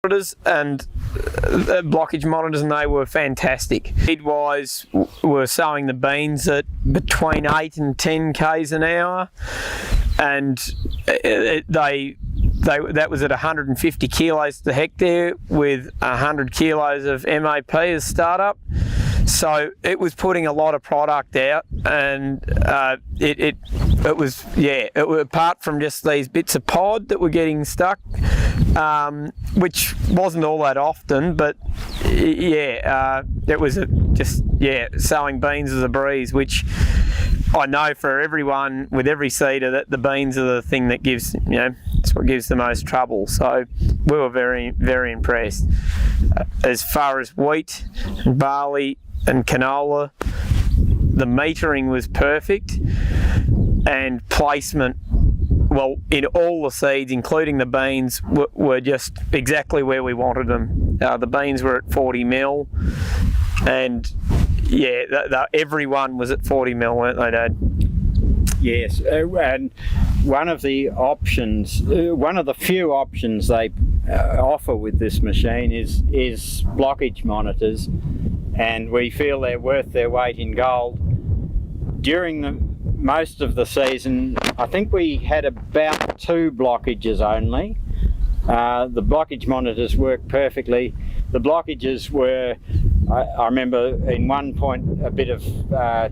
monitors and blockage monitors, and they were fantastic. Speed-wise, we're sowing the beans at between 8 and 10 k's an hour, and that was at 150 kilos to hectare with 100 kilos of MAP as startup. So it was putting a lot of product out, and it was apart from just these bits of pod that were getting stuck, which wasn't all that often, but it was sowing beans as a breeze, which I know for everyone with every seeder that the beans are the thing that gives, it's what gives the most trouble. So we were very, very impressed. As far as wheat and barley and canola, the metering was perfect, and placement, well, in all the seeds, including the beans, were just exactly where we wanted them. The beans were at 40 mil, and everyone was at 40 mil, weren't they, Dad? Yes, and one of the few options they offer with this machine is blockage monitors, and we feel they're worth their weight in gold. During most of the season, I think we had about 2 blockages only. The blockage monitors worked perfectly. The blockages were, I remember in one point a bit of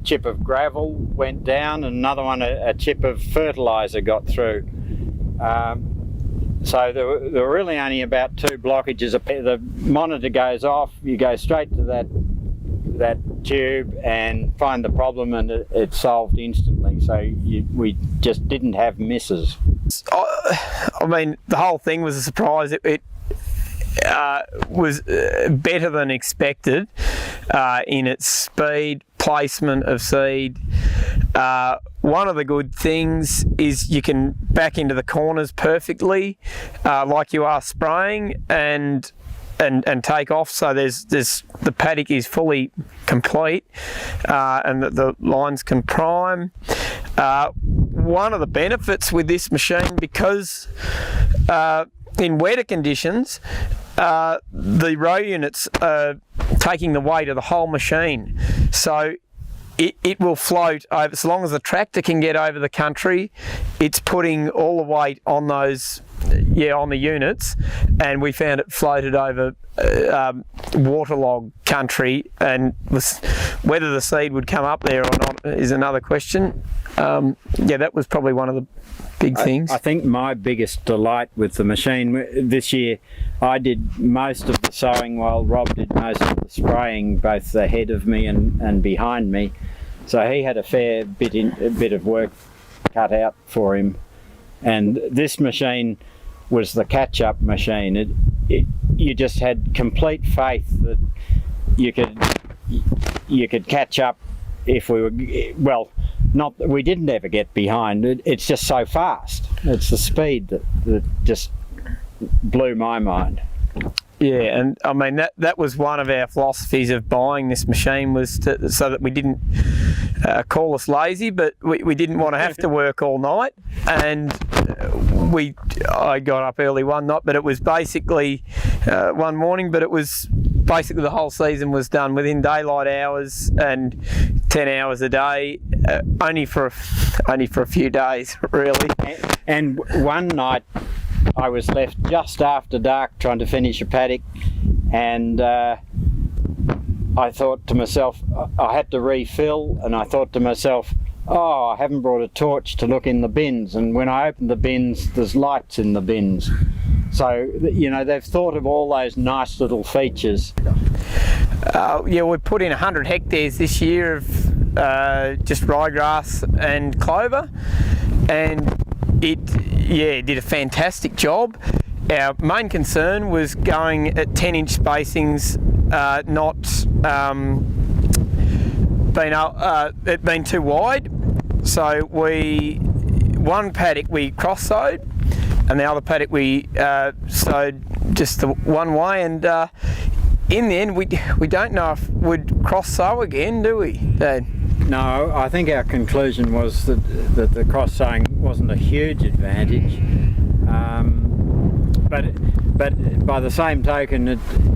chip of gravel went down, and another one a chip of fertiliser got through. So there were really only about 2 blockages. The monitor goes off, you go straight to that tube and find the problem, and it's solved instantly. So we just didn't have misses. I mean, the whole thing was a surprise. It was better than expected in its speed, placement of seed. One of the good things is you can back into the corners perfectly, like you are spraying, and take off. So there's the paddock is fully complete, and the lines can prime. One of the benefits with this machine, because in wetter conditions, the row units are taking the weight of the whole machine, so it will float over. As long as the tractor can get over the country, it's putting all the weight on those, on the units, and we found it floated over waterlogged country, and whether the seed would come up there or not is another question. That was probably one of the big things. I think my biggest delight with the machine this year, I did most of the sowing while Rob did most of the spraying, both ahead of me and behind me. So he had a fair bit of work cut out for him. And this machine was the catch-up machine. You just had complete faith that you could catch up if we were, well, not that we didn't ever get behind. It's just so fast. It's the speed that just blew my mind. Yeah, and I mean that was one of our philosophies of buying this machine, was so that we didn't call us lazy, but we didn't want to have to work all night. And I got up early one night, but it was basically one morning, but it was basically the whole season was done within daylight hours and 10 hours a day, only for a few days, really. And one night I was left just after dark trying to finish a paddock, and I thought to myself, I had to refill, and I thought to myself, oh, I haven't brought a torch to look in the bins, and when I opened the bins, there's lights in the bins. So, they've thought of all those nice little features. We put in 100 hectares this year of just ryegrass and clover, and it did a fantastic job. Our main concern was going at 10-inch spacings, not being too wide. So one paddock we cross-sowed, and the other paddock we sowed just the one way, and in the end we don't know if we'd cross-sow again, do we, Dad? No, I think our conclusion was that the cross-sowing wasn't a huge advantage, but But by the same token,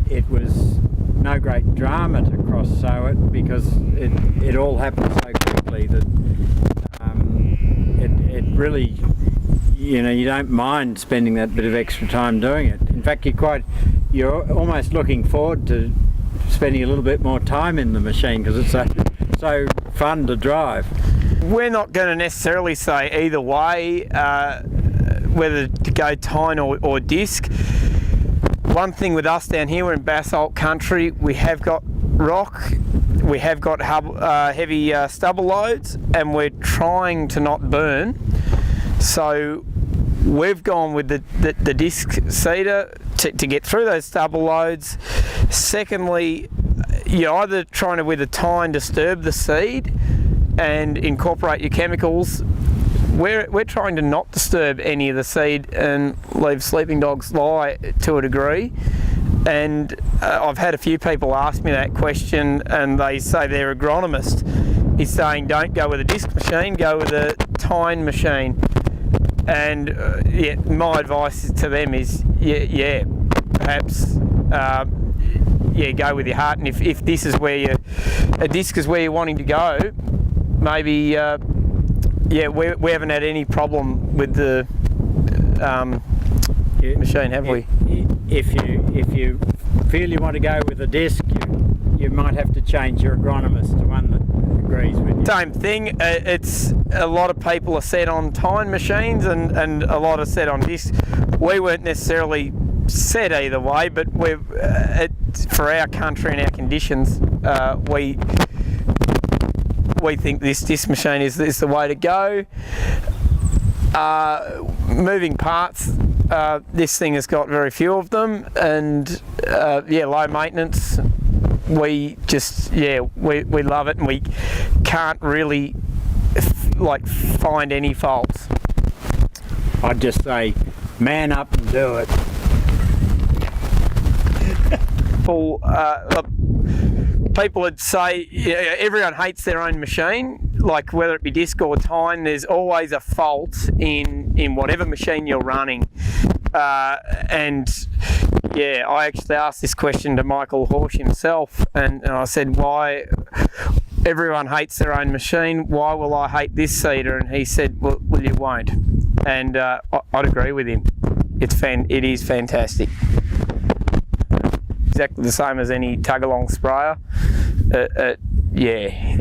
it was no great drama to cross sow it, because it all happened so quickly that it really, you don't mind spending that bit of extra time doing it. In fact, you're almost looking forward to spending a little bit more time in the machine, because it's so fun to drive. We're not going to necessarily say either way whether to go tine or disc. One thing with us down here, we're in basalt country, we have got rock, we have got heavy stubble loads, and we're trying to not burn. So we've gone with the disc seeder to get through those stubble loads. Secondly, you're either trying to, with a tine, disturb the seed and incorporate your chemicals. We're trying to not disturb any of the seed and leave sleeping dogs lie to a degree. And I've had a few people ask me that question, and they say their agronomist is saying don't go with a disc machine, go with a tine machine. And my advice to them is perhaps go with your heart. And if this is where a disc is where you're wanting to go, maybe we haven't had any problem with the machine, have we? If you feel you want to go with a disc, you might have to change your agronomist to one that agrees with you. Same thing. It's a lot of people are set on tine machines and a lot are set on disc. We weren't necessarily set either way, but for our country and our conditions, we think this disc machine is the way to go. Moving parts, this thing has got very few of them, and low maintenance. We just we love it, and we can't really find any faults. I'd just say, man up and do it. People would say everyone hates their own machine, like whether it be disc or tine. There's always a fault in whatever machine you're running. I actually asked this question to Michael Horsch himself, and I said, why everyone hates their own machine, why will I hate this seeder? And he said, well you won't. And I'd agree with him. It is fantastic. Exactly the same as any tug-along sprayer. It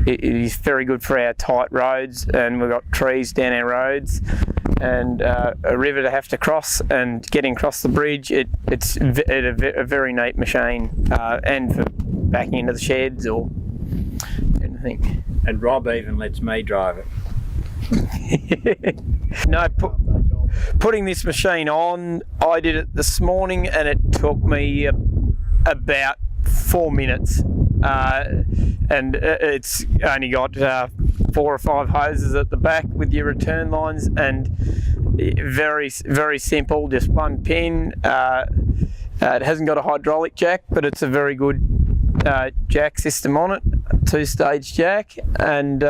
is very good for our tight roads, and we've got trees down our roads and a river to have to cross, and getting across the bridge, it's a very neat machine, and for backing into the sheds or anything. And Rob even lets me drive it. No, putting this machine on, I did it this morning, and it took me about 4 minutes, and it's only got 4 or 5 hoses at the back with your return lines, and very, very simple, just one pin. It hasn't got a hydraulic jack, but it's a very good jack system on it, 2-stage jack, and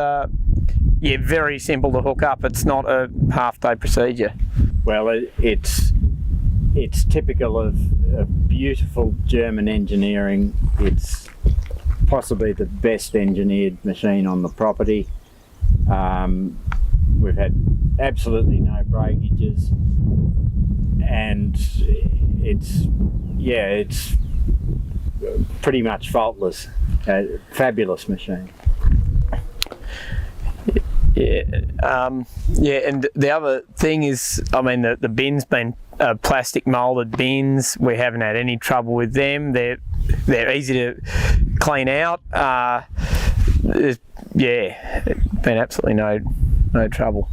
very simple to hook up. It's not a half-day procedure. Well, it's typical of beautiful German engineering. It's possibly the best engineered machine on the property. We've had absolutely no breakages, and it's pretty much faultless. Fabulous machine. And the other thing is, the bin's been plastic moulded bins. We haven't had any trouble with them. They're easy to clean out. Been absolutely no trouble.